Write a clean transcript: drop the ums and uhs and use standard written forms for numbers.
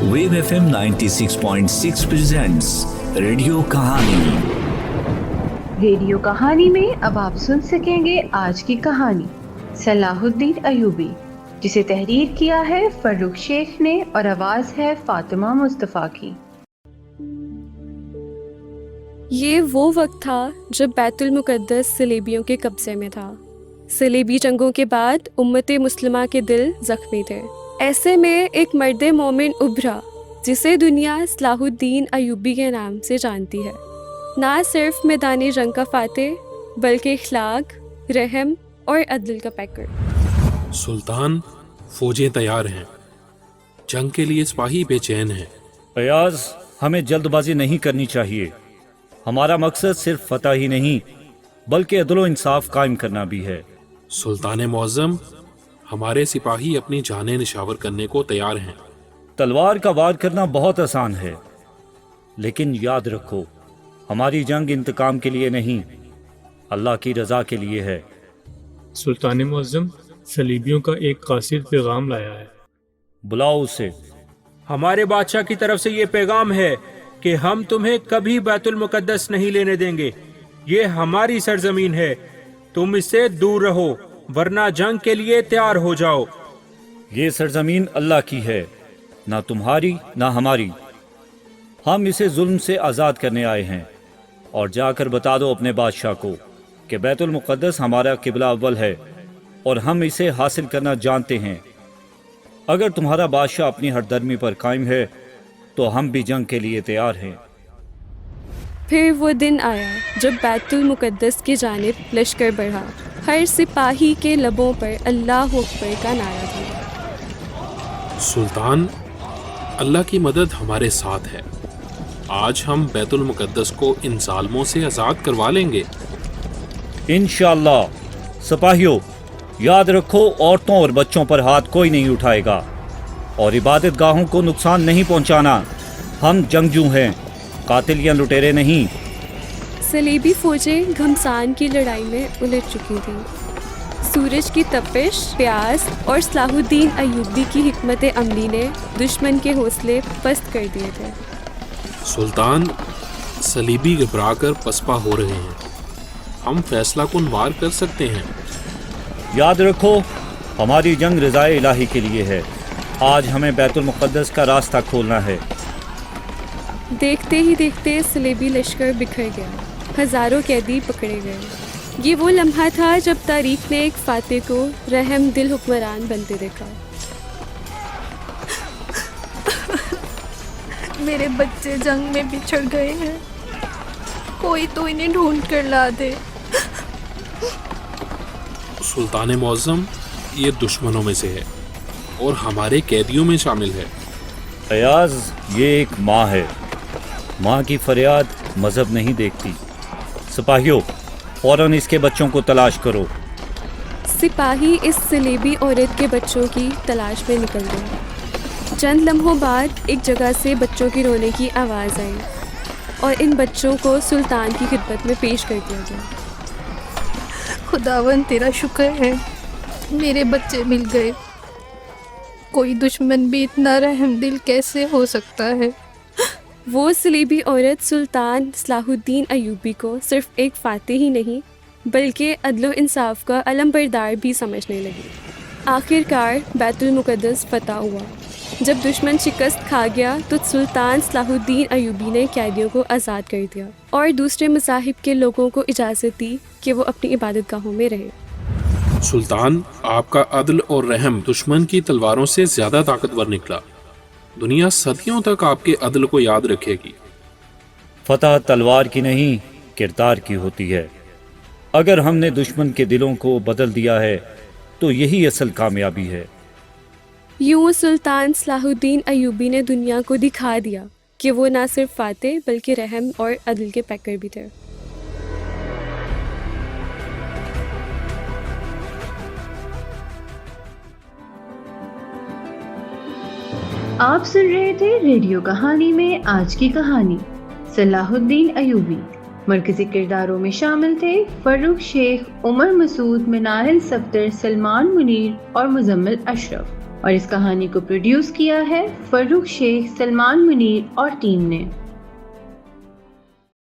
Wave FM 96.6 presents radio कहानी। Radio कहानी में अब आप सुन सकेंगे आज की कहानी सलाहुद्दीन अयूबी, जिसे तहरीर किया है फर्रुख शेख ने और आवाज है फातिमा मुस्तफा की। ये वो वक्त था जब बैतुल मुकद्दस सलेबियों के कब्जे में था। सलेबी जंगों के बाद उम्मत मुस्लिमा के दिल जख्मी थे। ऐसे में एक मर्द मोमिन उभरा जिसे दुनिया सलाहुद्दीन अयूबी के नाम से जानती है। ना सिर्फ मैदानी जंग का फातेह बल्कि इखलाक, रहम और अदल का पैकर। सुल्तान, फौजें तैयार हैं, जंग के लिए सिपाही बेचैन हैं। अयाज, हमें जल्दबाजी नहीं करनी चाहिए। हमारा मकसद सिर्फ फतह ही नहीं बल्कि अदल इंसाफ कायम करना भी है। सुल्तान मुअज़्ज़म, हमारे सिपाही अपनी जानें निशावर करने को तैयार हैं। तलवार का वार करना बहुत आसान है, लेकिन याद रखो, हमारी जंग इंतकाम के लिए नहीं, अल्लाह की रजा के लिए है। सुल्तान मुअज़्ज़म सलीबियों का एक कासिर पैगाम लाया है। बुलाओ उसे। हमारे बादशाह की तरफ से ये पैगाम है कि हम तुम्हें कभी बैतुल मुकद्दस नहीं लेने देंगे। ये हमारी सरजमीन है, तुम इससे दूर रहो वरना जंग के लिए तैयार हो जाओ। ये सरजमीन अल्लाह की है, ना तुम्हारी ना हमारी। हम इसे जुल्म से आज़ाद करने आए हैं। और जाकर बता दो अपने बादशाह को कि बैतुल मुकद्दस हमारा किबला अव्वल है और हम इसे हासिल करना जानते हैं। अगर तुम्हारा बादशाह अपनी हरदर्मी पर कायम है तो हम भी जंग के लिए तैयार हैं। फिर वो दिन आया जब बैतुल मुकद्दस की जानिब लश्कर बढ़ा। हर सिपाही के लबों पर अल्लाह अकबर का नारा था। सुल्तान, अल्लाह की मदद हमारे साथ है। आज हम बैतुल मुकद्दस को इन जालिमों से आज़ाद करवा लेंगे इंशाअल्लाह। सिपाहियों, याद रखो, औरतों और बच्चों पर हाथ कोई नहीं उठाएगा और इबादत गाहों को नुकसान नहीं पहुंचाना। हम जंगजू हैं, कातिल या लुटेरे नहीं। सलेबी फौजें घमसान की लड़ाई में उलझ चुकी थीं। सूरज की तपिश, प्यास और सलाहुद्दीन अयूबी की हिकमत अमली ने दुश्मन के हौसले पस्त कर दिए थे। सुल्तान, सलीबी घबरा कर पसपा हो रहे हैं। हम फैसला कुन वार कर सकते हैं। याद रखो, हमारी जंग रज़ाए इलाही के लिए है। आज हमें बैतुल मुकद्दस का रास्ता खोलना है। देखते ही देखते सलेबी लश्कर बिखर गया। हजारों कैदी पकड़े गए। ये वो लम्हा था जब तारीख ने एक फातेह को रहम दिल हुक्मरान बनते देखा। मेरे बच्चे जंग में बिछड़ गए हैं, कोई तो इन्हें ढूंढ कर ला दे। सुल्तान मुअज़्ज़म, ये दुश्मनों में से है और हमारे कैदियों में शामिल है। अयाज, ये एक माँ है। माँ की फरियाद मजहब नहीं देखती। सिपाहियों, फौरन इसके बच्चों को तलाश करो। सिपाही इस सलेबी औरत के बच्चों की तलाश में निकल गए। चंद लम्हों बाद एक जगह से बच्चों की रोने की आवाज़ आई और इन बच्चों को सुल्तान की खिदमत में पेश कर दिया गया। खुदावन, तेरा शुक्र है, मेरे बच्चे मिल गए। कोई दुश्मन भी इतना रहमदिल कैसे हो सकता है। वो सलेबी औरत सुल्तान सलाहुद्दीन अयूबी को सिर्फ एक फातेह ही नहीं बल्कि अदल इंसाफ का अलमबरदार भी समझने लगी। आखिरकार बैतुल मुकद्दस फतह हुआ। जब दुश्मन शिकस्त खा गया तो सुल्तान सलाहुद्दीन अयूबी ने कैदियों को आज़ाद कर दिया और दूसरे मज़ाहिब के लोगों को इजाज़त दी कि वो अपनी इबादत गाहों में रहें। सुल्तान, आपका अदल और रहम दुश्मन की तलवारों से ज़्यादा ताकतवर निकला। दुनिया सदियों तक आपके अदल को याद रखेगी। फतह तलवार की नहीं, किरदार की होती है। अगर हमने दुश्मन के दिलों को बदल दिया है तो यही असल कामयाबी है। यूँ सुल्तान सलाहुद्दीन अयूबी ने दुनिया को दिखा दिया कि वो ना सिर्फ फातेह बल्कि रहम और अदल के पैकर भी थे। आप सुन रहे थे रेडियो कहानी में आज की कहानी सलाहुद्दीन अयूबी। मरकजी किरदारों में शामिल थे फर्रुख शेख, उमर मसूद, मिनाहिल सफ्दर, सलमान मुनीर और मुजम्मिल अशरफ। اور اس کہانی کو پروڈیوس کیا ہے فروخ شیخ، سلمان منیر اور ٹیم نے۔